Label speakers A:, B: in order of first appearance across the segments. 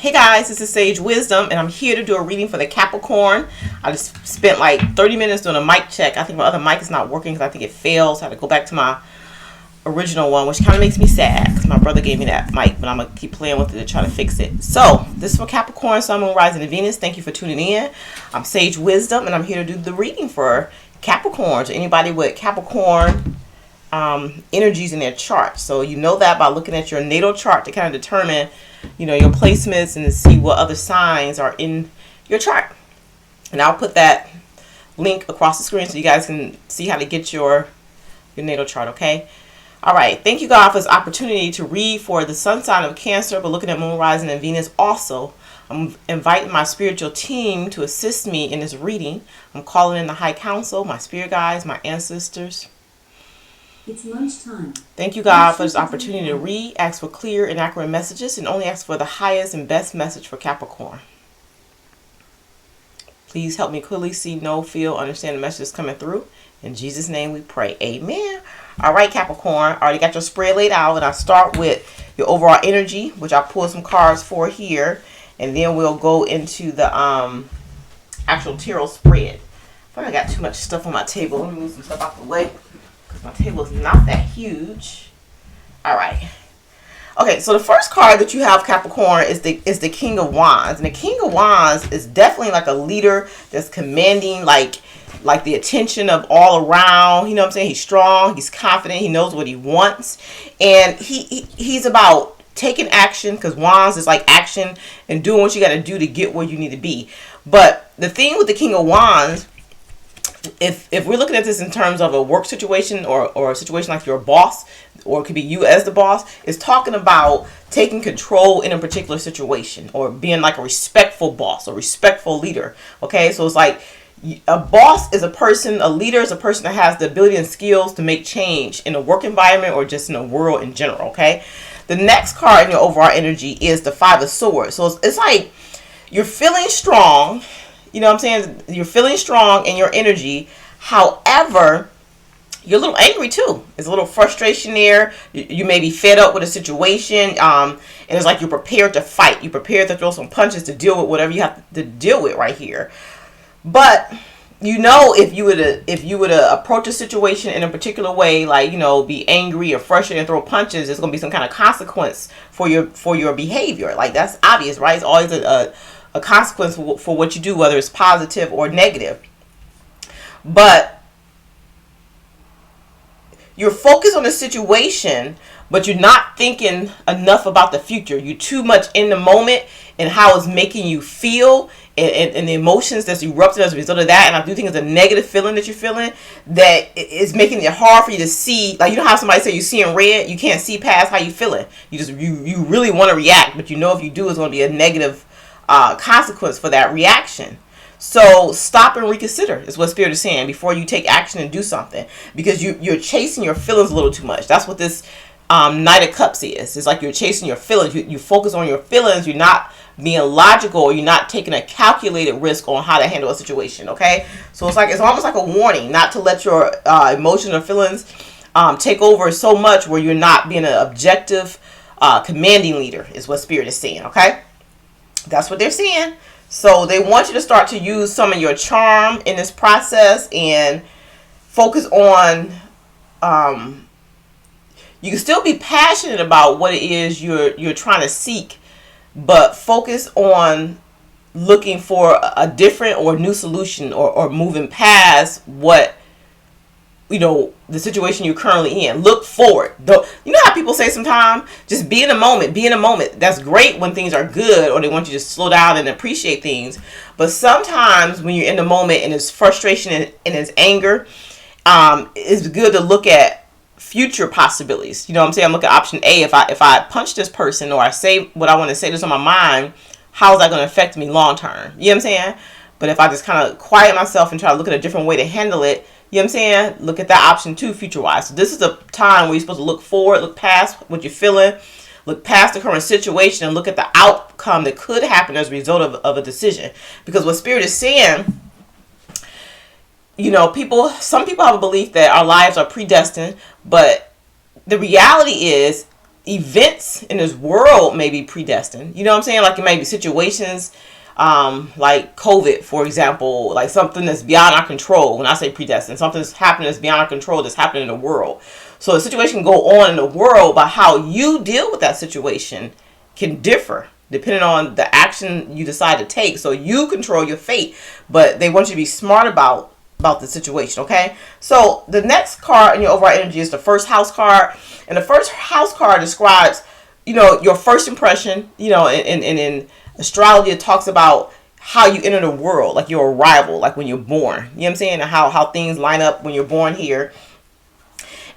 A: Hey guys, this is Sage Wisdom, and I'm here to do a reading for the Capricorn. I just spent like 30 minutes doing a mic check. I think my other mic is not working because I think it failed, so I had to go back to my original one, which kind of makes me sad because my brother gave me that mic, but I'm going to keep playing with it to try to fix it. So, this is for Capricorn, Sun, Moon, Rising, and Venus. Thank you for tuning in. I'm Sage Wisdom, and I'm here to do the reading for Capricorn, so anybody with Capricorn energies in their chart. So you know that by looking at your natal chart to kind of determine, your placements and to see what other signs are in your chart. And I'll put that link across the screen so you guys can see how to get your natal chart, okay? All right. Thank you, God, for this opportunity to read for the sun sign of Cancer, but looking at Moon, Rising, and Venus also. I'm inviting my spiritual team to assist me in this reading. I'm calling in the High Council, my spirit guides, my ancestors.
B: It's lunchtime.
A: Thank you, God, for this opportunity to read, ask for clear and accurate messages, and only ask for the highest and best message for Capricorn. Please help me clearly see, know, feel, understand the messages coming through. In Jesus' name we pray. Amen. All right, Capricorn. Already got your spread laid out, and I start with your overall energy, which I pulled some cards for here, and then we'll go into the actual tarot spread. I thought I got too much stuff on my table. Let me move some stuff out the way, because my table is not that huge. All right. Okay, so the first card that you have, Capricorn, is the King of Wands. And the King of Wands is definitely like a leader that's commanding like the attention of all around. You know what I'm saying? He's strong, he's confident, he knows what he wants. And he's about taking action, because Wands is like action and doing what you got to do to get where you need to be. But the thing with the King of Wands, if we're looking at this in terms of a work situation or a situation like you're a boss, or it could be you as the boss, is talking about taking control in a particular situation or being like a respectful boss or respectful leader. Okay, so it's like a boss is a person, a leader is a person that has the ability and skills to make change in a work environment or just in the world in general. Okay, the next card in your overall energy is the Five of Swords. So it's like you're feeling strong. You know what I'm saying? You're feeling strong in your energy. However, you're a little angry too. There's a little frustration there. You may be fed up with a situation. And it's like you're prepared to fight. You're prepared to throw some punches to deal with whatever you have to deal with right here. But if you would approach a situation in a particular way, like be angry or frustrated and throw punches, there's gonna be some kind of consequence for your behavior. Like, that's obvious, right? It's always a consequence for what you do, whether it's positive or negative. But you're focused on the situation, but you're not thinking enough about the future. You're too much in the moment and how it's making you feel and the emotions that's erupted as a result of that. And I do think it's a negative feeling that you're feeling that is making it hard for you to see. Like, how somebody say you see in red, you can't see past how you feeling. You really want to react, but if you do, it's going to be a negative consequence for that reaction. So stop and reconsider is what Spirit is saying before you take action and do something, because you're chasing your feelings a little too much. That's what this Knight of Cups is. It's like you're chasing your feelings. You focus on your feelings. You're not being logical, or you're not taking a calculated risk on how to handle a situation. Okay, so it's almost like a warning not to let your emotions or feelings take over so much where you're not being an objective commanding leader is what Spirit is saying. Okay, that's what they're saying. So they want you to start to use some of your charm in this process and focus on, you can still be passionate about what it is you're trying to seek, but focus on looking for a different or new solution, or moving past what, the situation you're currently in. Look forward. You know how people say sometimes, just be in the moment, be in the moment. That's great when things are good, or they want you to slow down and appreciate things. But sometimes when you're in the moment and it's frustration and it's anger, it's good to look at future possibilities. You know what I'm saying? I'm looking at option A. If I punch this person, or I say what I want to say that's on my mind, how is that going to affect me long term? You know what I'm saying? But if I just kind of quiet myself and try to look at a different way to handle it, you know what I'm saying? Look at that option too, future-wise. So this is a time where you're supposed to look forward, look past what you're feeling, look past the current situation, and look at the outcome that could happen as a result of a decision. Because what Spirit is saying, some people have a belief that our lives are predestined, but the reality is events in this world may be predestined. You know what I'm saying? Like it may be situations like COVID, for example, like something that's beyond our control. When I say predestined, something that's happening that's beyond our control, that's happening in the world. So a situation can go on in the world, but how you deal with that situation can differ depending on the action you decide to take. So you control your fate, but they want you to be smart about the situation, okay? So the next card in your overall energy is the first house card. And the first house card describes, your first impression, and in astrology, it talks about how you enter the world, like your arrival, like when you're born. You know what I'm saying? And how things line up when you're born here.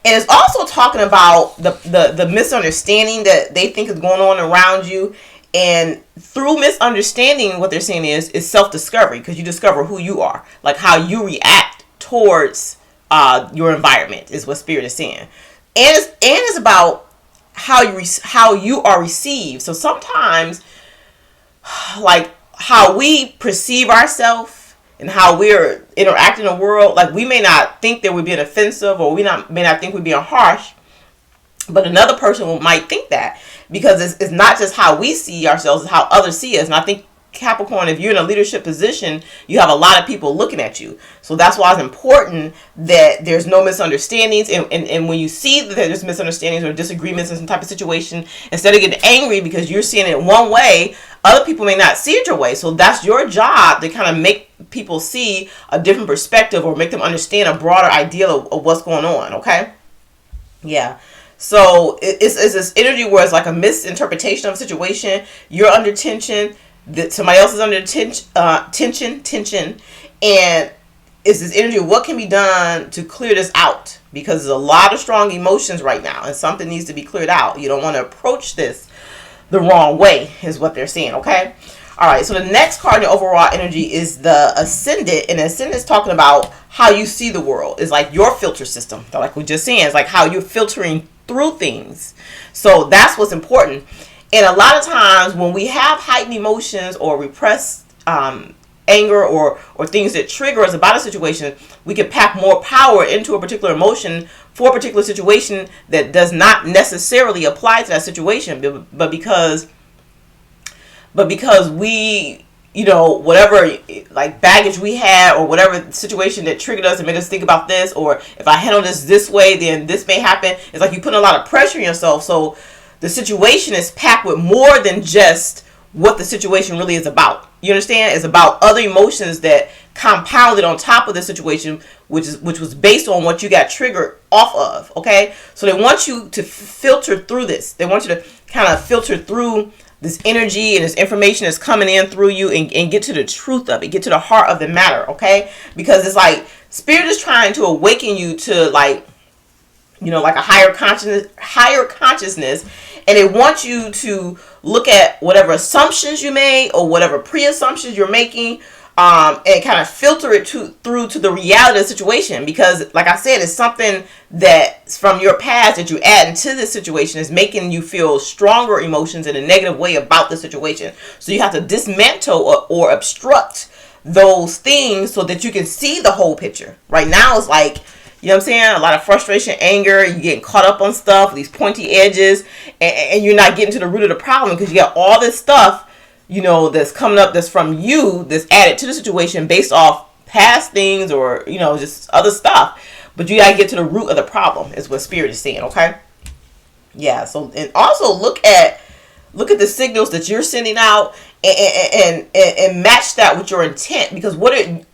A: And it's also talking about the misunderstanding that they think is going on around you. And through misunderstanding, what they're saying is self-discovery, because you discover who you are, like how you react towards your environment is what Spirit is saying. And it's about how you are received. So sometimes, like how we perceive ourselves and how we're interacting in the world, like we may not think that we're being offensive, or may not think we're being harsh, but another person might think that, because it's not just how we see ourselves, it's how others see us. And I think, Capricorn, if you're in a leadership position, you have a lot of people looking at you. So that's why it's important that there's no misunderstandings. And when you see that there's misunderstandings or disagreements in some type of situation, instead of getting angry because you're seeing it one way, other people may not see it your way. So that's your job, to kind of make people see a different perspective, or make them understand a broader idea of what's going on, okay? Yeah. So it's this energy where it's like a misinterpretation of a situation. You're under tension. That somebody else is under tension, and it's this energy of what can be done to clear this out, because there's a lot of strong emotions right now, and something needs to be cleared out. You don't want to approach this the wrong way, is what they're saying, okay? All right, so the next card in the overall energy is the Ascendant, and the Ascendant is talking about how you see the world. It's like your filter system, like we just saying. It's like how you're filtering through things. So that's what's important. And a lot of times when we have heightened emotions or repressed anger or things that trigger us about a situation, we can pack more power into a particular emotion for a particular situation that does not necessarily apply to that situation. But because we, whatever like baggage we had, or whatever situation that triggered us and made us think about this, or if I handle this way, then this may happen. It's like you're putting a lot of pressure on yourself. So the situation is packed with more than just what the situation really is about. You understand? It's about other emotions that compounded on top of the situation, which was based on what you got triggered off of. Okay? So they want you to filter through this. They want you to kind of filter through this energy and this information that's coming in through you, and get to the truth of it, get to the heart of the matter. Okay? Because it's like Spirit is trying to awaken you to like a higher consciousness, and they want you to look at whatever assumptions you made or whatever pre-assumptions you're making, and kind of filter it through to the reality of the situation. Because, like I said, it's something that's from your past that you add into this situation is making you feel stronger emotions in a negative way about the situation. So you have to dismantle or obstruct those things so that you can see the whole picture. Right now, it's like, you know what I'm saying? A lot of frustration, anger, you're getting caught up on stuff, these pointy edges, and you're not getting to the root of the problem, because you got all this stuff, that's coming up that's from you, that's added to the situation based off past things, or, just other stuff. But you got to get to the root of the problem, is what Spirit is saying, okay? Yeah, so, and also look at the signals that you're sending out, and match that with your intent. Because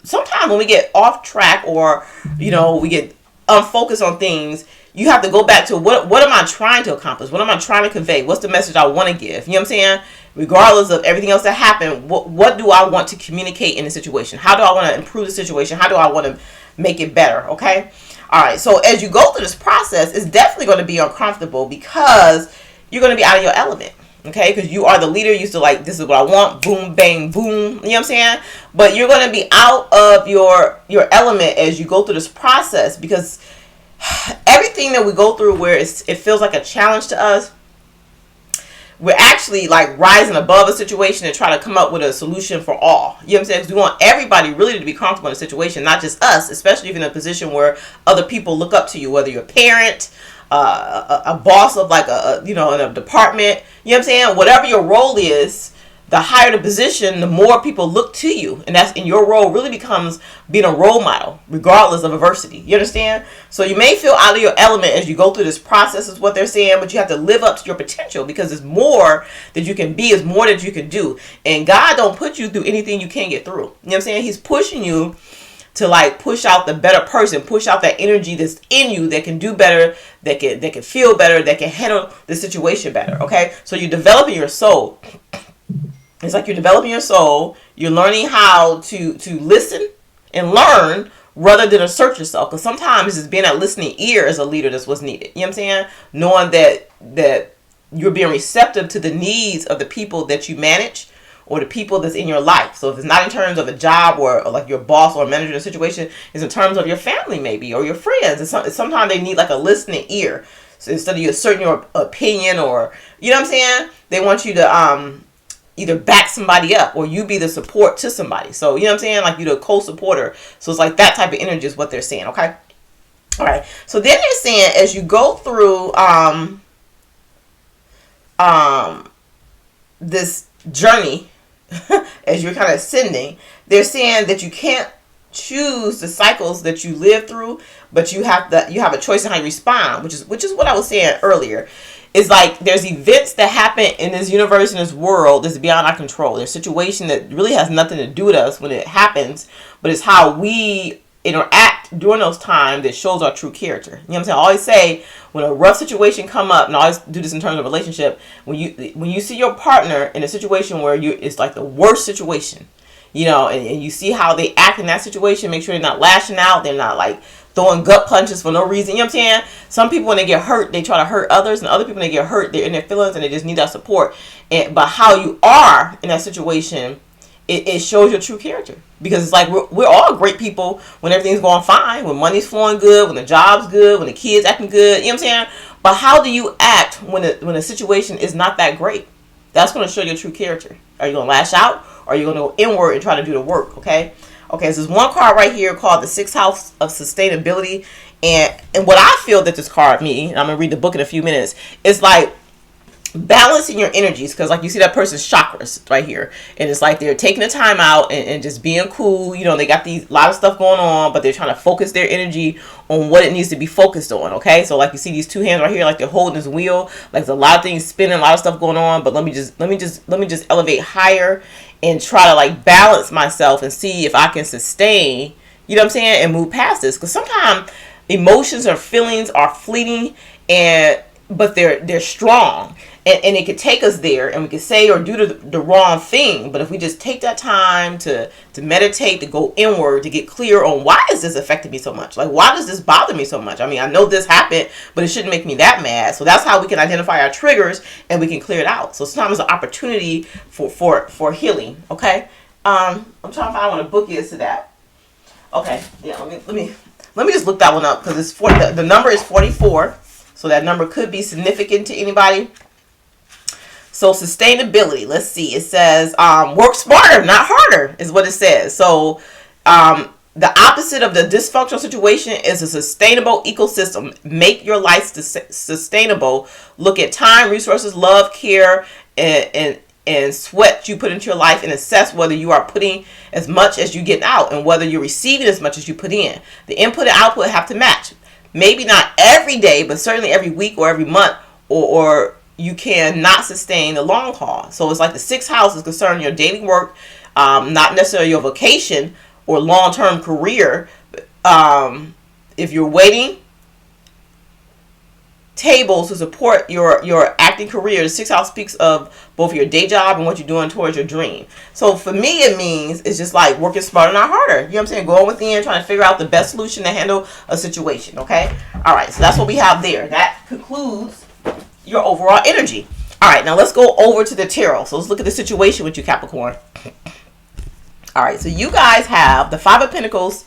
A: sometimes when we get off track, or, we get unfocused on things, you have to go back to what am I trying to accomplish? What am I trying to convey? What's the message I want to give? You know what I'm saying? Regardless of everything else that happened, what do I want to communicate in the situation? How do I want to improve the situation? How do I want to make it better? Okay? All right. So as you go through this process, it's definitely going to be uncomfortable, because you're going to be out of your element. Okay, because you are the leader. You used to like, this is what I want, boom, bang, boom. You know what I'm saying? But you're going to be out of your element as you go through this process, because everything that we go through where it feels like a challenge to us, we're actually like rising above a situation and try to come up with a solution for all. You know what I'm saying? Because we want everybody really to be comfortable in a situation, not just us, especially if you're in a position where other people look up to you, whether you're a parent, a boss of like in a department. You know what I'm saying? Whatever your role is, the higher the position, the more people look to you. And that's in your role really becomes being a role model, regardless of adversity. You understand? So you may feel out of your element as you go through this process, is what they're saying, but you have to live up to your potential because it's more that you can be, it's more that you can do. And God don't put you through anything you can't get through. You know what I'm saying? He's pushing you to like push out the better person, push out that energy that's in you that can do better, that can feel better, that can handle the situation better. Okay? So you're developing your soul. It's like you're developing your soul. You're learning how to listen and learn rather than assert yourself. Because sometimes it's being that listening ear as a leader that's what's needed. You know what I'm saying? Knowing that you're being receptive to the needs of the people that you manage or the people that's in your life. So if it's not in terms of a job or like your boss or manager situation, it's in terms of your family maybe or your friends. It's sometimes they need like a listening ear. So instead of you asserting your opinion or, you know what I'm saying? They want you to either back somebody up or you be the support to somebody. So, you know what I'm saying? Like you're the co-supporter. So it's like that type of energy is what they're saying. Okay. All right. So then they're saying as you go through this journey, as you're kind of ascending, they're saying that you can't choose the cycles that you live through, but you have a choice in how you respond, which is what I was saying earlier. It's like there's events that happen in this universe, in this world, that's beyond our control. There's a situation that really has nothing to do with us when it happens, but it's how we interact during those times that shows our true character. You know what I'm saying? I always say when a rough situation come up, and I always do this in terms of relationship, when you see your partner in a situation where it's like the worst situation, you know, and you see how they act in that situation, make sure they're not lashing out, they're not like throwing gut punches for no reason. You know what I'm saying? Some people when they get hurt, they try to hurt others, and other people when they get hurt, they're in their feelings and they just need that support. But how you are in that situation, it shows your true character. Because it's like we're all great people when everything's going fine, when money's flowing good, when the job's good, when the kids acting good. You know what I'm saying? But how do you act when a situation is not that great? That's going to show your true character. Are you going to lash out, or are you going to go inward and try to do the work? Okay, so there's one card right here called the Sixth House of Sustainability. And what I feel that this card means, and I'm going to read the book in a few minutes, is like balancing your energies, because like you see that person's chakras right here, and it's like they're taking the time out and just being cool. You know, they got a lot of stuff going on, but they're trying to focus their energy on what it needs to be focused on. Okay, so like you see these two hands right here, like they're holding this wheel, like there's a lot of things spinning, a lot of stuff going on, but let me just elevate higher and try to like balance myself and see if I can sustain, you know what I'm saying, and move past this. Because sometimes emotions or feelings are fleeting, but they're strong, and it could take us there, and we could say or do the wrong thing. But if we just take that time to meditate, to go inward, to get clear on why is this affecting me so much? Like, why does this bother me so much? I mean, I know this happened, but it shouldn't make me that mad. So that's how we can identify our triggers and we can clear it out. So sometimes it's an opportunity for healing. Okay, I'm trying to find when a book is to that. Okay, yeah, let me just look that one up, because it's the number is 44. So that number could be significant to anybody. So sustainability, let's see. It says work smarter, not harder, is what it says. So the opposite of the dysfunctional situation is a sustainable ecosystem. Make your life sustainable. Look at time, resources, love, care, and sweat you put into your life, and assess whether you are putting as much as you get out and whether you're receiving as much as you put in. The input and output have to match. Maybe not every day, but certainly every week or every month, or you cannot sustain the long haul. So it's like the sixth house is concerned your daily work, not necessarily your vocation or long-term career. If you're waiting tables to support your acting career, the sixth house speaks of both your day job and what you're doing towards your dream. So for me, it means it's just like working smarter, not harder. You know what I'm saying? Going within, trying to figure out the best solution to handle a situation. Okay. All right. So that's what we have there. That concludes your overall energy. All right. Now let's go over to the tarot. So let's look at the situation with you, Capricorn. All right. So you guys have the Five of Pentacles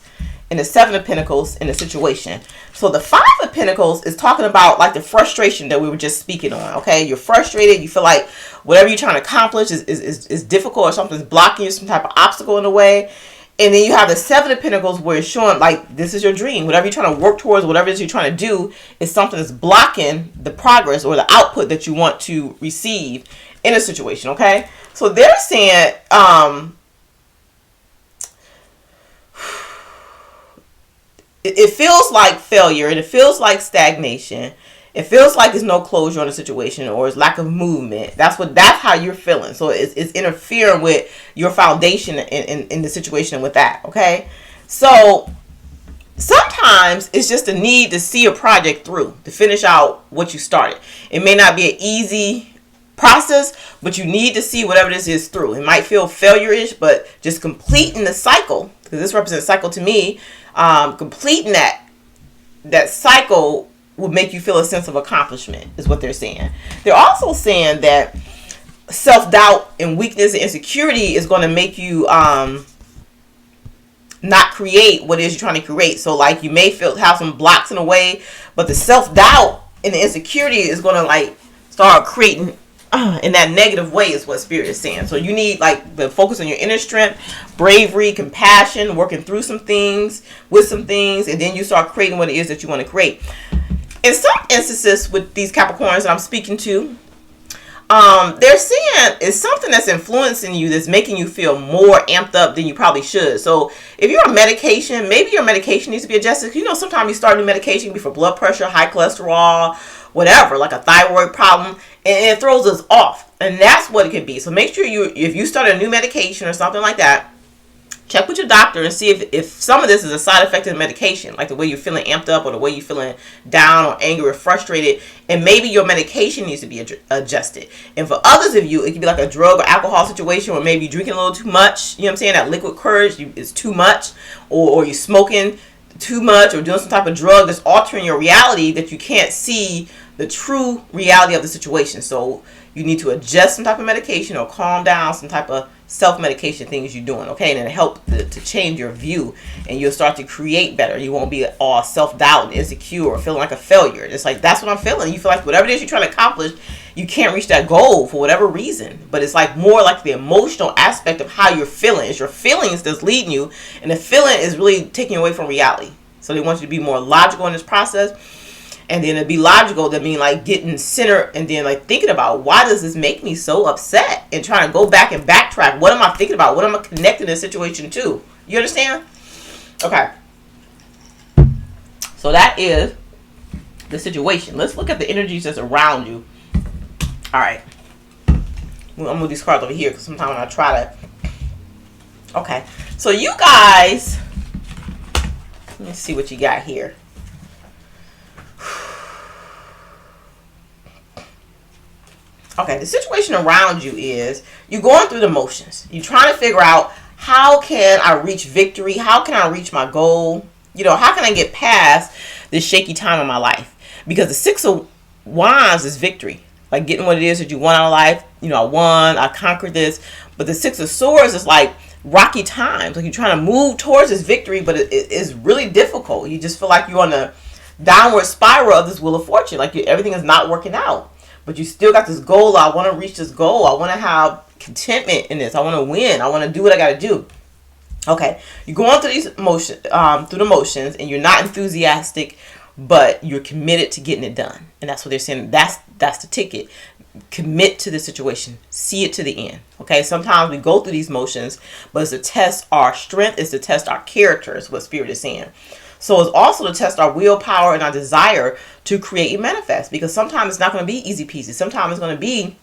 A: and the Seven of Pentacles in the situation. So the Five of Pentacles is talking about like the frustration that we were just speaking on. Okay, you're frustrated. You feel like whatever you're trying to accomplish is difficult, or something's blocking you, some type of obstacle in the way. And then you have the Seven of Pentacles where it's showing like this is your dream. Whatever you're trying to work towards, whatever it is you're trying to do is something that's blocking the progress or the output that you want to receive in a situation, okay? So they're saying, it feels like failure and it feels like stagnation. It feels like there's no closure on the situation or it's lack of movement. That's how you're feeling. So it's interfering with your foundation in the situation with that. Okay. So sometimes it's just a need to see a project through, to finish out what you started. It may not be an easy process, but you need to see whatever this is through. It might feel failure-ish, but just completing the cycle, because this represents cycle to me, completing that cycle will make you feel a sense of accomplishment, is what they're saying. They're also saying that self-doubt and weakness and insecurity is going to make you not create what it is you're trying to create. So like you may have some blocks in the way, but the self-doubt and the insecurity is going to like start creating in that negative way, is what Spirit is saying. So you need like the focus on your inner strength, bravery, compassion, working through some things, with some things, and then you start creating what it is that you want to create. In some instances with these Capricorns that I'm speaking to, they're saying it's something that's influencing you, that's making you feel more amped up than you probably should. So if you're on medication, maybe your medication needs to be adjusted. You know, sometimes you start a new medication, it can be for blood pressure, high cholesterol, whatever, like a thyroid problem, and it throws us off. And that's what it could be. So make sure if you start a new medication or something like that, check with your doctor and see if some of this is a side effect of the medication, like the way you're feeling amped up or the way you're feeling down or angry or frustrated, and maybe your medication needs to be adjusted. And for others of you, it could be like a drug or alcohol situation where maybe you're drinking a little too much, you know what I'm saying, that liquid courage is too much, or you're smoking too much or doing some type of drug that's altering your reality, that you can't see the true reality of the situation. So you need to adjust some type of medication or calm down some type of self-medication things you're doing, okay? And it'll help to change your view, and you'll start to create better. You won't be all self-doubt and insecure or feeling like a failure. It's like, that's what I'm feeling. You feel like whatever it is you're trying to accomplish, you can't reach that goal for whatever reason. But it's like more like the emotional aspect of how you're feeling. It's your feelings that's leading you, and the feeling is really taking you away from reality. So they want you to be more logical in this process. And then to be logical, that means like getting centered and then like thinking about, why does this make me so upset? And trying to go back and backtrack. What am I thinking about? What am I connecting this situation to? You understand? Okay. So that is the situation. Let's look at the energies that's around you. All right. I'm going to move these cards over here because sometimes when I try to... Okay. So you guys... Let me see what you got here. Okay, the situation around you is you're going through the motions. You're trying to figure out, how can I reach victory? How can I reach my goal? You know, how can I get past this shaky time in my life? Because the Six of Wands is victory. Like getting what it is that you want out of life. You know, I won, I conquered this. But the Six of Swords is like rocky times. Like you're trying to move towards this victory, but it's really difficult. You just feel like you're on the downward spiral of this Wheel of Fortune. Like everything is not working out. But you still got this goal. I want to reach this goal. I want to have contentment in this. I want to win. I want to do what I got to do. Okay. You're going through these through the motions, and you're not enthusiastic, but you're committed to getting it done. And that's what they're saying. That's the ticket. Commit to the situation. See it to the end. Okay. Sometimes we go through these motions, but it's to test our strength. It's to test our character, is what Spirit is saying. So it's also to test our willpower and our desire to create and manifest. Because sometimes it's not going to be easy peasy. Sometimes it's going to be,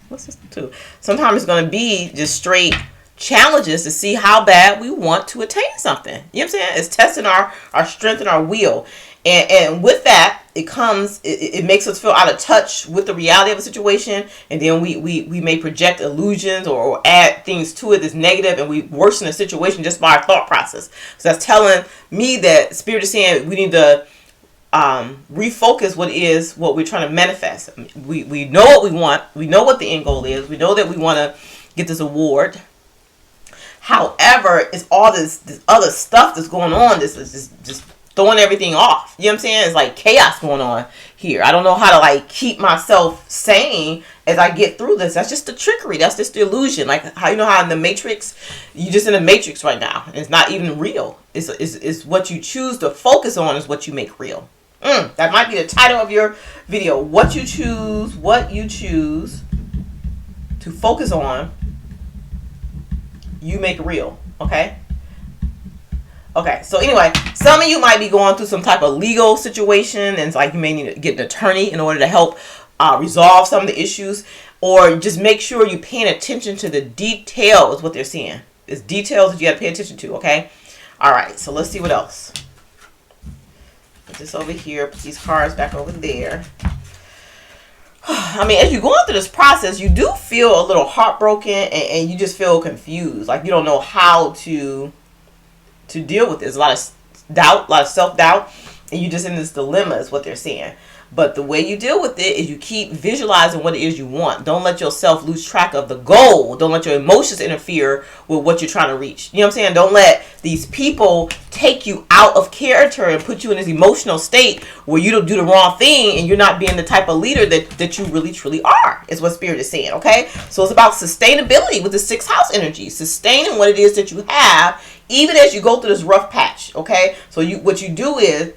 A: what's this too? Sometimes it's going to be just straight challenges to see how bad we want to attain something. You know what I'm saying? It's testing our strength and our will. And with that, it makes us feel out of touch with the reality of a situation, and then we may project illusions or add things to it that's negative, and we worsen the situation just by our thought process. So that's telling me that Spirit is saying we need to refocus what we're trying to manifest. We know what we want. We know what the end goal is. We know that we want to get this award. However, it's all this other stuff that's going on. This is just throwing everything off. You know what I'm saying? It's like chaos going on here. I don't know how to like keep myself sane as I get through this. That's just the trickery. That's just the illusion. Like how, you know how in the Matrix, you just in the Matrix right now. It's not even real. It's what you choose to focus on is what you make real. That might be the title of your video. What you choose to focus on, you make real. Okay? Okay, so anyway, some of you might be going through some type of legal situation, and it's like you may need to get an attorney in order to help resolve some of the issues, or just make sure you're paying attention to the details, what they're saying. It's details that you got to pay attention to, okay? All right, so let's see what else. Put this over here, put these cards back over there. I mean, as you're going through this process, you do feel a little heartbroken, and you just feel confused. Like you don't know how to deal with this. A lot of doubt, a lot of self-doubt, and you're just in this dilemma is what they're saying. But the way you deal with it is you keep visualizing what it is you want. Don't let yourself lose track of the goal. Don't let your emotions interfere with what you're trying to reach. You know what I'm saying? Don't let these people take you out of character and put you in this emotional state where you don't do the wrong thing and you're not being the type of leader that you really truly are, is what Spirit is saying, okay? So it's about sustainability with the 6th house energy. Sustaining what it is that you have even as you go through this rough patch, okay? So what you do is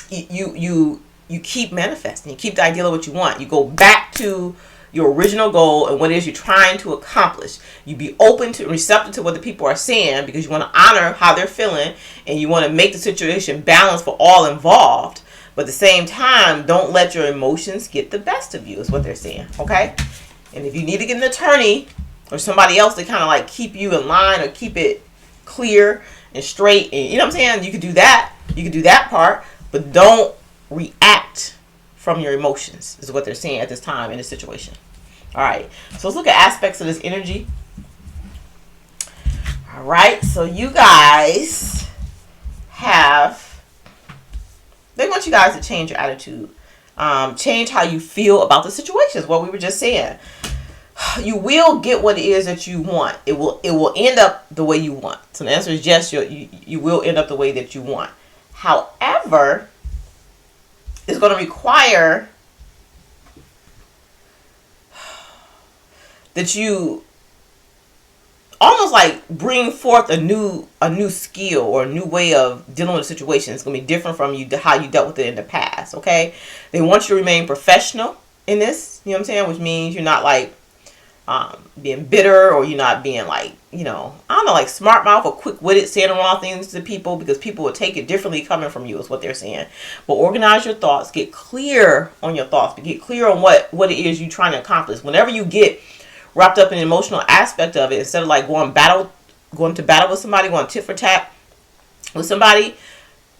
A: you keep manifesting. You keep the ideal of what you want. You go back to your original goal and what it is you're trying to accomplish. You be open to, receptive to what the people are saying because you want to honor how they're feeling and you want to make the situation balanced for all involved. But at the same time, don't let your emotions get the best of you is what they're saying, okay? And if you need to get an attorney or somebody else to kind of like keep you in line or keep it clear and straight, and you know what I'm saying? You could do that. You could do that part, but don't react from your emotions is what they're saying at this time in this situation. All right, so let's look at aspects of this energy. All right, so you guys they want you guys to change your attitude, change how you feel about the situations, what we were just saying. You will get what it is that you want. It will end up the way you want. So the answer is yes, you will end up the way that you want. However, it's going to require that you almost like bring forth a new skill or a new way of dealing with a situation. It's going to be different from how you dealt with it in the past, okay? They want you to remain professional in this, you know what I'm saying? Which means you're not like being bitter, or you're not being like, I don't know, like smart mouth or quick-witted, saying the wrong things to people, because people will take it differently coming from you is what they're saying. But organize your thoughts, get clear on your thoughts, but get clear on what it is you're trying to accomplish. Whenever you get wrapped up in the emotional aspect of it, instead of like going to battle with somebody, going tit for tat with somebody,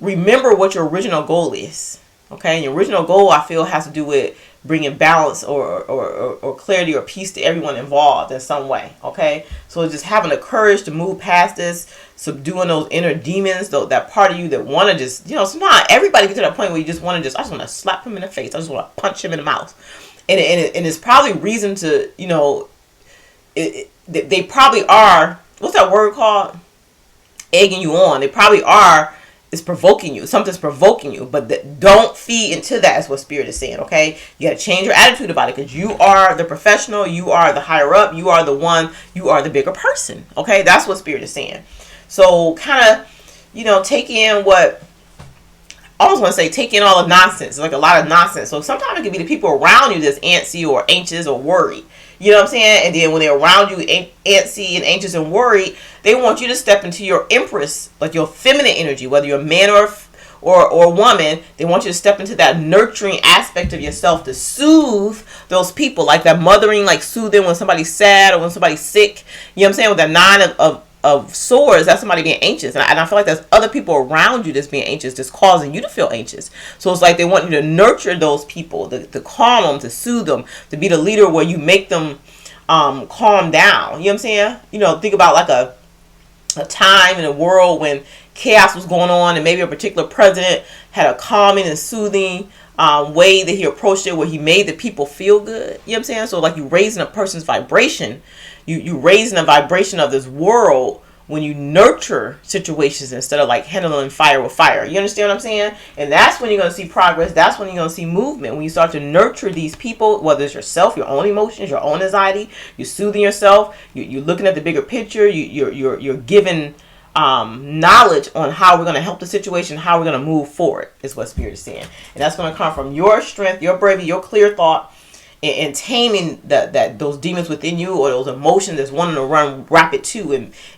A: remember what your original goal is. Okay, and your original goal, I feel, has to do with bringing balance or clarity or peace to everyone involved in some way. Okay, so just having the courage to move past this, subduing those inner demons, that part of you that want to just, sometimes everybody gets to that point where you just want to I just want to slap him in the face, I just want to punch him in the mouth, and it's probably reason to, they probably are, what's that word called, egging you on. They probably are. It's provoking you. Something's provoking you, but don't feed into that, is what Spirit is saying, okay? You got to change your attitude about it, because you are the professional, you are the higher up, you are the one, you are the bigger person, okay? That's what Spirit is saying. So kind of, take in what, I almost want to say take in all the nonsense, like a lot of nonsense. So sometimes it can be the people around you that's antsy or anxious or worried. You know what I'm saying? And then when they're around you antsy and anxious and worried, they want you to step into your empress, like your feminine energy, whether you're a man or a woman. They want you to step into that nurturing aspect of yourself to soothe those people, like that mothering, like soothing when somebody's sad or when somebody's sick. You know what I'm saying? With that 9 of swords, that's somebody being anxious. And I feel like there's other people around you that's being anxious, that's causing you to feel anxious. So it's like they want you to nurture those people, to calm them, to soothe them, to be the leader where you make them calm down. You know what I'm saying? Think about like a time in a world when chaos was going on, and maybe a particular president had a calming and soothing way that he approached it, where he made the people feel good. You know what I'm saying? So like you raising a person's vibration, you raising a vibration of this world when you nurture situations instead of like handling fire with fire. You understand what I'm saying? And that's when you're going to see progress. That's when you're going to see movement. When you start to nurture these people, whether it's yourself, your own emotions, your own anxiety, you're soothing yourself, you're looking at the bigger picture, you're giving knowledge on how we're going to help the situation, how we're going to move forward, is what Spirit is saying. And that's going to come from your strength, your bravery, your clear thought, and taming those demons within you, or those emotions that's wanting to run rapid too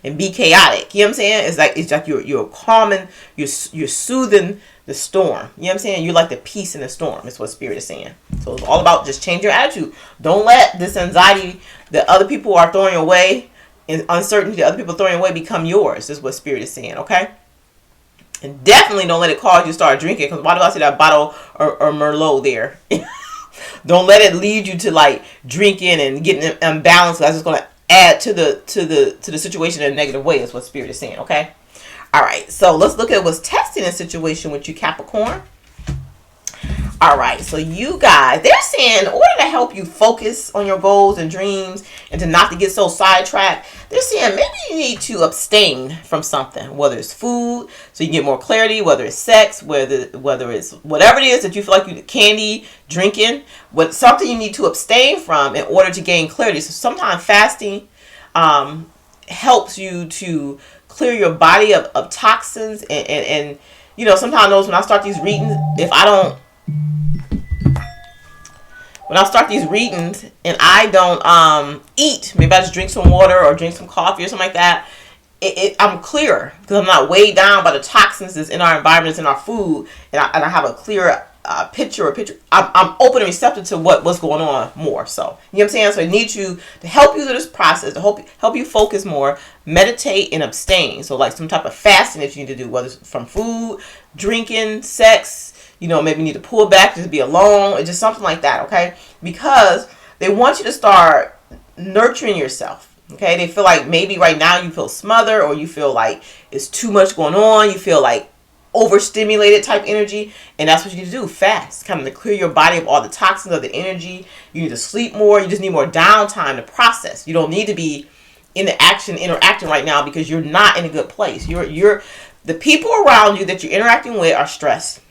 A: and be chaotic. You know what I'm saying? It's like you're calming, you're soothing the storm. You know what I'm saying? You're like the peace in the storm. Is what Spirit is saying. So it's all about just change your attitude. Don't let this anxiety that other people are throwing away and uncertainty that other people are throwing away become yours. Is what Spirit is saying. Okay. And definitely don't let it cause you to start drinking. Because why do I see that bottle or Merlot there? Don't let it lead you to like drinking and getting imbalanced. That's just going to add to the situation in a negative way. Is what Spirit is saying. Okay. All right. So let's look at what's testing a situation with you, Capricorn. All right. So you guys, they're saying in order to help you focus on your goals and dreams and to not to get so sidetracked, they're saying maybe you need to abstain from something, whether it's food, so you can get more clarity, whether it's sex, whether it's whatever it is that you feel like you candy, drinking, something you need to abstain from in order to gain clarity. So sometimes fasting helps you to clear your body of toxins and you know, sometimes when I start these readings, when I start these readings and I don't eat, maybe I just drink some water or drink some coffee or something like that, I'm clearer because I'm not weighed down by the toxins that's in our environments, in our food, and I have a clearer picture. I'm open and receptive to what's going on more. So, you know what I'm saying? So I need you to help you through this process, to help you focus more, meditate and abstain. So like some type of fasting that you need to do, whether it's from food, drinking, sex, you know, maybe you need to pull back, just be alone, or just something like that, okay? Because they want you to start nurturing yourself, okay? They feel like maybe right now you feel smothered, or you feel like it's too much going on, you feel like overstimulated type energy, and that's what you need to do. Fast, kind of to clear your body of all the toxins of the energy. You need to sleep more. You just need more downtime to process. You don't need to be in the action interacting right now because you're not in a good place. You're the people around you that you're interacting with are stressed,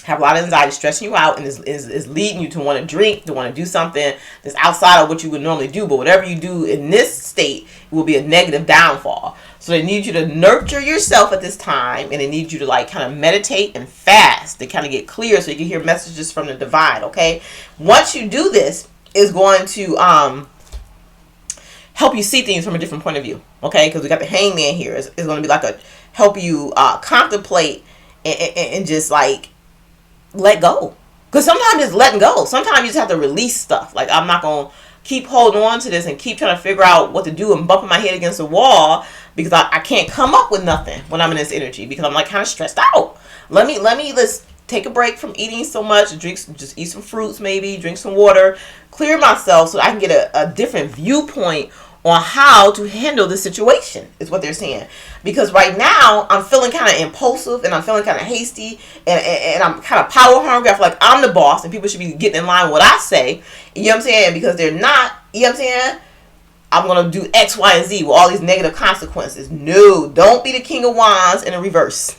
A: have a lot of anxiety, stressing you out, and is leading you to want to drink, to want to do something that's outside of what you would normally do. But whatever you do in this state will be a negative downfall. So they need you to nurture yourself at this time, and they need you to like kind of meditate and fast to kind of get clear so you can hear messages from the divine, okay? Once you do this, it's going to help you see things from a different point of view, okay? Because we got the hangman here. It's going to be like help you contemplate and just like let go. Because sometimes it's letting go. Sometimes you just have to release stuff. Like, I'm not going to keep holding on to this and keep trying to figure out what to do and bumping my head against the wall because I can't come up with nothing when I'm in this energy because I'm like kind of stressed out. Let's take a break from eating so much, just eat some fruits maybe, drink some water, clear myself so I can get a different viewpoint on how to handle the situation, is what they're saying. Because right now, I'm feeling kind of impulsive, and I'm feeling kind of hasty, and I'm kind of power hungry. I feel like I'm the boss, and people should be getting in line with what I say. You know what I'm saying? Because they're not, you know what I'm saying? I'm going to do X, Y, and Z with all these negative consequences. No, don't be the king of wands in the reverse.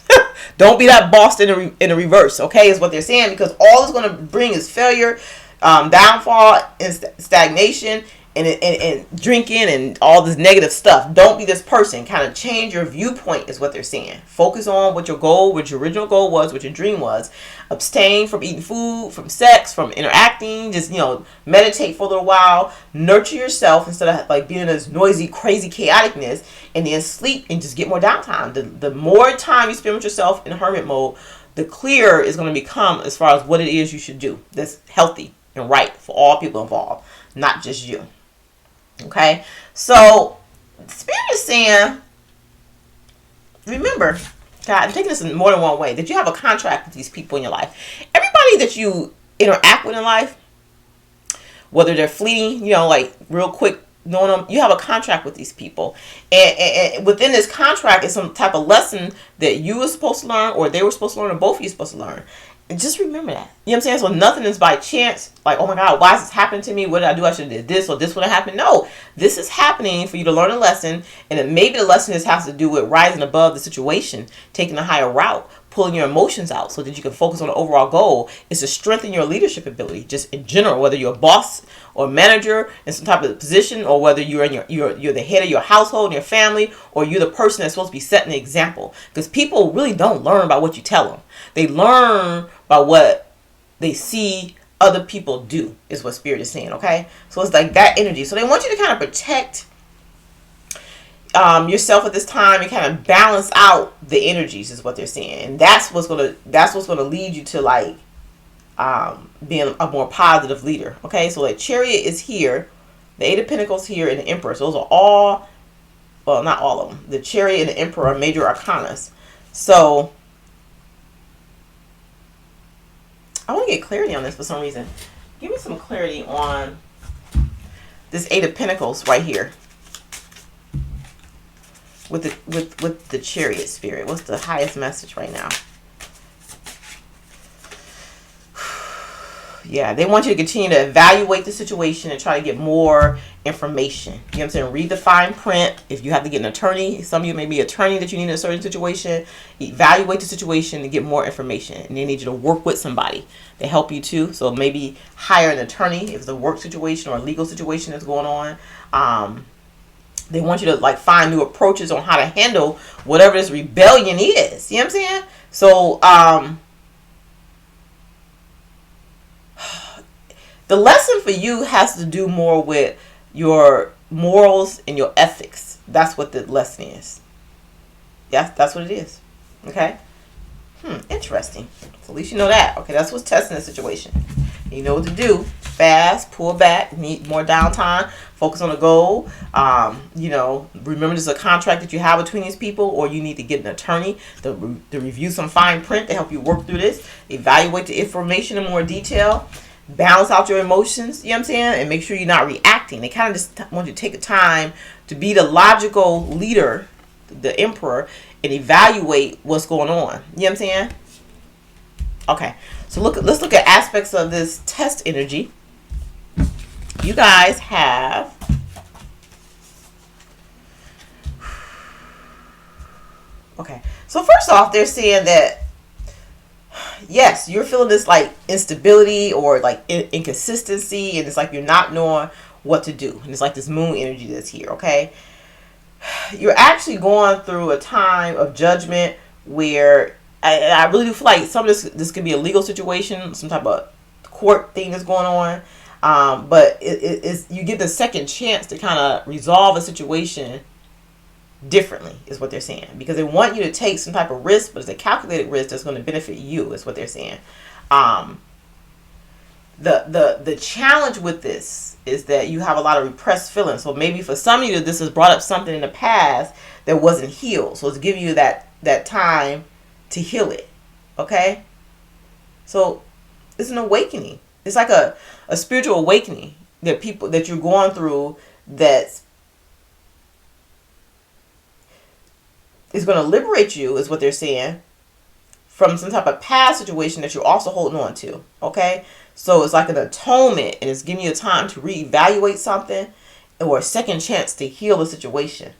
A: Don't be that boss in the reverse, okay, is what they're saying. Because all it's going to bring is failure, downfall, and stagnation, and drinking and all this negative stuff. Don't be this person. Kind of change your viewpoint is what they're saying. Focus on what your original goal was, what your dream was. Abstain from eating food, from sex, from interacting. Just, you know, meditate for a little while. Nurture yourself instead of like being in this noisy, crazy chaoticness. And then sleep and just get more downtime. The more time you spend with yourself in hermit mode, the clearer it's going to become as far as what it is you should do that's healthy and right for all people involved, not just you. Okay, so Spirit is saying, remember, God, I'm taking this in more than one way, that you have a contract with these people in your life. Everybody that you interact with in life, whether they're fleeting, you know, like real quick, knowing them, you have a contract with these people. And within this contract is some type of lesson that you were supposed to learn, or they were supposed to learn, or both of you supposed to learn. And just remember that. You know what I'm saying? So nothing is by chance. Like, oh my God, why is this happening to me? What did I do? I should have did this, or this would have happened. No, this is happening for you to learn a lesson. And then maybe the lesson just has to do with rising above the situation, taking a higher route, pulling your emotions out so that you can focus on the overall goal. Is to strengthen your leadership ability, just in general, whether you're a boss or a manager in some type of position, or whether you're in you're the head of your household and your family, or you're the person that's supposed to be setting the example. Because people really don't learn by what you tell them. They learn by what they see other people do, is what Spirit is saying, okay? So it's like that energy. So they want you to kind of protect yourself at this time and kind of balance out the energies, is what they're saying. And that's what's gonna lead you to like being a more positive leader, okay? So like Chariot is here, the Eight of Pentacles here, and the Emperor. So those are all, well, not all of them. The Chariot and the Emperor are major arcanas. So I want to get clarity on this for some reason. Give me some clarity on this Eight of Pentacles right here with the Chariot Spirit. What's the highest message right now? Yeah, they want you to continue to evaluate the situation and try to get more information. You know what I'm saying? Read the fine print. If you have to get an attorney, some of you may be an attorney that you need in a certain situation. Evaluate the situation and get more information. And they need you to work with somebody to help you too. So maybe hire an attorney if it's a work situation or a legal situation that's going on. They want you to like find new approaches on how to handle whatever this rebellion is. You know what I'm saying? So, the lesson for you has to do more with your morals and your ethics. That's what the lesson is. Yeah, that's what it is. Okay? Interesting. So at least you know that. Okay, that's what's testing the situation. You know what to do. Fast, pull back, need more downtime, focus on the goal. Remember this is a contract that you have between these people, or you need to get an attorney to review some fine print to help you work through this. Evaluate the information in more detail. Balance out your emotions, you know what I'm saying? And make sure you're not reacting. They kind of just want you to take the time to be the logical leader, the Emperor, and evaluate what's going on. You know what I'm saying? Okay. So let's look at aspects of this test energy. You guys have okay. So first off, they're saying that yes, you're feeling this like instability or like inconsistency, and it's like you're not knowing what to do. And it's like this moon energy that's here, okay? You're actually going through a time of judgment where I really do feel like some of this could be a legal situation, some type of court thing that's going on. But it's you get the second chance to kind of resolve a situation differently, is what they're saying, because they want you to take some type of risk, but it's a calculated risk that's going to benefit you, is what they're saying. The challenge with this is that you have a lot of repressed feelings. So maybe for some of you, this has brought up something in the past that wasn't healed. So it's giving you that time to heal it. Okay? So it's an awakening. It's like a spiritual awakening that you're going through that's is going to liberate you, is what they're saying, from some type of past situation that you're also holding on to. Okay? So it's like an atonement, and it's giving you a time to reevaluate something, or a second chance to heal a situation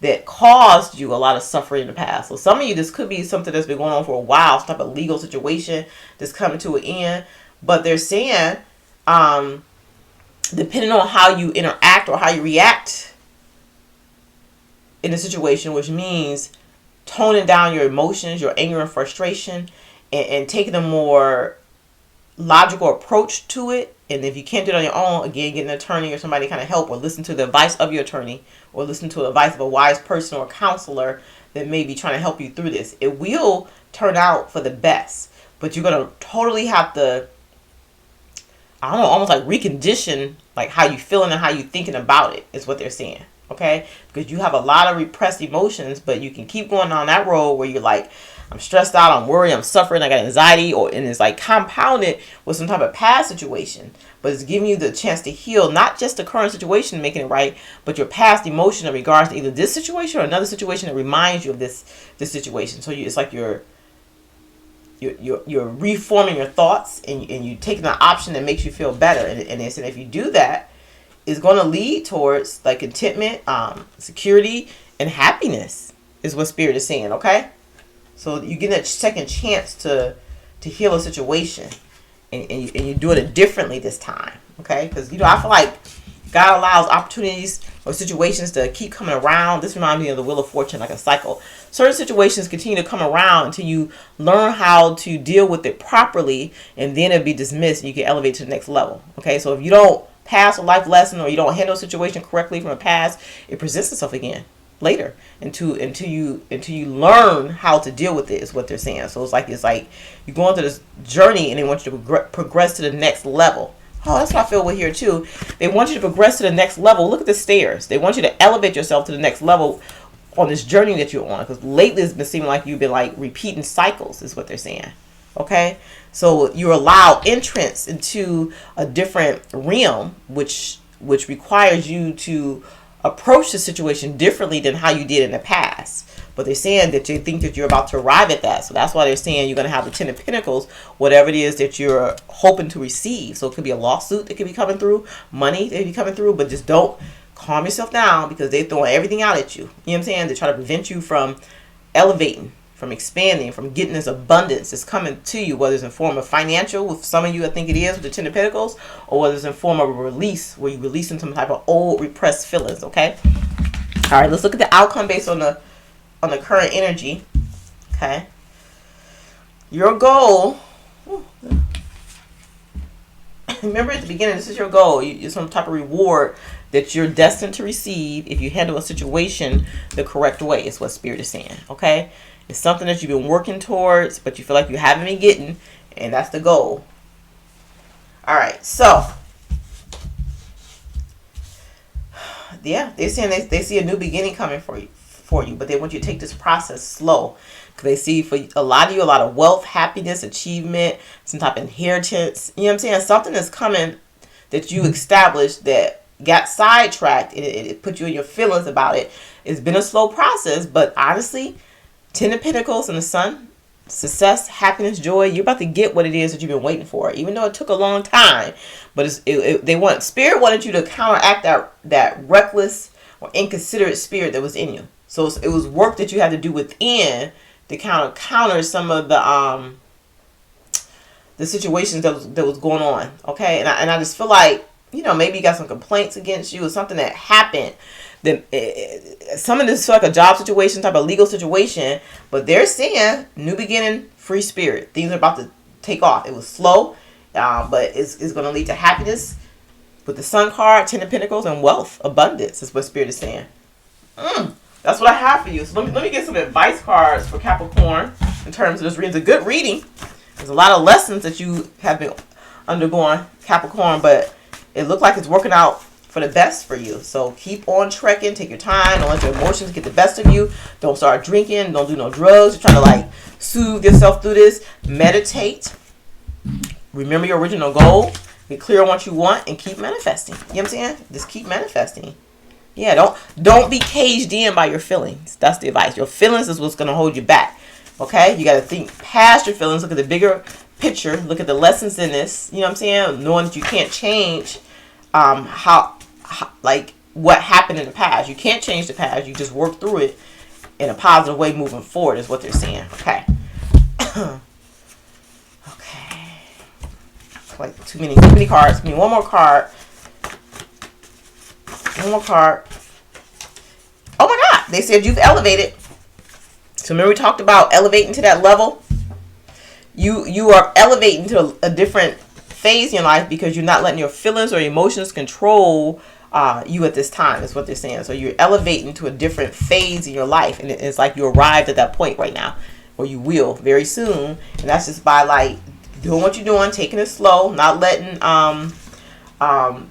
A: that caused you a lot of suffering in the past. So some of you, this could be something that's been going on for a while, some type of legal situation that's coming to an end. But they're saying, depending on how you interact or how you react in a situation, which means toning down your emotions, your anger and frustration, and taking a more logical approach to it. And if you can't do it on your own, again, get an attorney or somebody to kind of help, or listen to the advice of your attorney, or listen to the advice of a wise person or counselor that may be trying to help you through this. It will turn out for the best, but you're going to totally have to, I don't know, almost like recondition like how you feeling and how you thinking about it, is what they're saying. Okay? Because you have a lot of repressed emotions, but you can keep going on that road where you're like, I'm stressed out, I'm worried, I'm suffering, I got anxiety, and it's like compounded with some type of past situation. But it's giving you the chance to heal not just the current situation, making it right, but your past emotion in regards to either this situation or another situation that reminds you of this situation. So it's like you're you're reforming your thoughts, and you taking the option that makes you feel better. And they said if you do that, it's going to lead towards like contentment, security, and happiness is what Spirit is saying. Okay, so you get that second chance to heal a situation, and you're doing it differently this time. Okay, because I feel like God allows opportunities or situations to keep coming around. This reminds me of the Wheel of Fortune, like a cycle. Certain situations continue to come around until you learn how to deal with it properly, and then it'll be dismissed and you can elevate to the next level. Okay, so if you don't pass a life lesson or you don't handle a situation correctly from the past, it presents itself again later until you learn how to deal with it, is what they're saying. So it's like you're going through this journey and they want you to progress to the next level. Oh, that's what I feel with here too. They want you to progress to the next level. Look at the stairs. They want you to elevate yourself to the next level on this journey that you're on. Because lately it's been seeming like you've been like repeating cycles, is what they're saying. Okay? So you allow entrance into a different realm, which requires you to approach the situation differently than how you did in the past. But they're saying that they think that you're about to arrive at that. So that's why they're saying you're going to have the Ten of Pentacles, whatever it is that you're hoping to receive. So it could be a lawsuit that could be coming through, money that could be coming through, but just don't calm yourself down because they're throwing everything out at you. You know what I'm saying? They try to prevent you from elevating, from expanding, from getting this abundance that's coming to you, whether it's in form of financial, with some of you I think it is with the Ten of Pentacles, or whether it's in form of a release, where you're releasing some type of old repressed feelings. Okay? All right, let's look at the outcome based on the current energy. Okay, your goal, remember at the beginning, this is your goal. It's some type of reward that you're destined to receive if you handle a situation the correct way, is what Spirit is saying. Okay, it's something that you've been working towards but you feel like you haven't been getting, and that's the goal. All right, so yeah, they're saying they see a new beginning coming for you, but they want you to take this process slow, because they see for a lot of you a lot of wealth, happiness, achievement, some type of inheritance. You know what I'm saying? Something that's coming that you established that got sidetracked, and it put you in your feelings about it. It's been a slow process, but honestly, Ten of Pentacles and the Sun, success, happiness, joy, you're about to get what it is that you've been waiting for, even though it took a long time. But Spirit wanted you to counteract that reckless or inconsiderate spirit that was in you. So it was work that you had to do within to counter some of the situations that was going on. Okay, and I just feel like, maybe you got some complaints against you or something that happened. Then some of this is like a job situation, type of legal situation, but they're saying new beginning, free spirit. Things are about to take off. It was slow, but it's going to lead to happiness with the Sun card, Ten of Pentacles, and wealth, abundance is what Spirit is saying. That's what I have for you. So let me get some advice cards for Capricorn in terms of this reading. It's a good reading. There's a lot of lessons that you have been undergoing, Capricorn, but it looked like it's working out for the best for you. So keep on trekking. Take your time. Don't let your emotions get the best of you. Don't start drinking. Don't do no drugs. You're trying to soothe yourself through this. Meditate. Remember your original goal. Be clear on what you want and keep manifesting. You know what I'm saying? Just keep manifesting. Yeah, don't be caged in by your feelings. That's the advice. Your feelings is what's going to hold you back. Okay? You got to think past your feelings. Look at the bigger picture. Look at the lessons in this. You know what I'm saying? Knowing that you can't change how what happened in the past. You can't change the past. You just work through it in a positive way moving forward is what they're saying. Okay. Okay. Like too many cards. Give me one more card. One more card. Oh my God. They said you've elevated. So remember we talked about elevating to that level? You are elevating to a different phase in your life because you're not letting your feelings or emotions control you at this time, is what they're saying. So you're elevating to a different phase in your life, and it's like you arrived at that point right now, or you will very soon. And that's just by doing what you're doing, taking it slow, not letting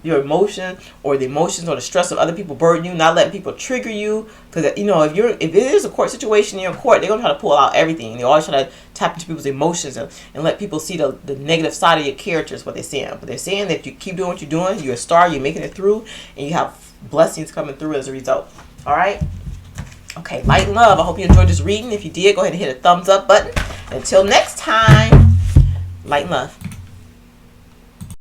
A: your emotion or the emotions or the stress of other people burden you, not letting people trigger you. Because if it is a court situation in your court, they're gonna try to pull out everything. They always try to tap into people's emotions and let people see the negative side of your character, is what they're saying. But they're saying that if you keep doing what you're doing, you're a star, you're making it through, and you have blessings coming through as a result. All right. Okay, light and love. I hope you enjoyed this reading. If you did, go ahead and hit a thumbs up button. Until next time, light and love.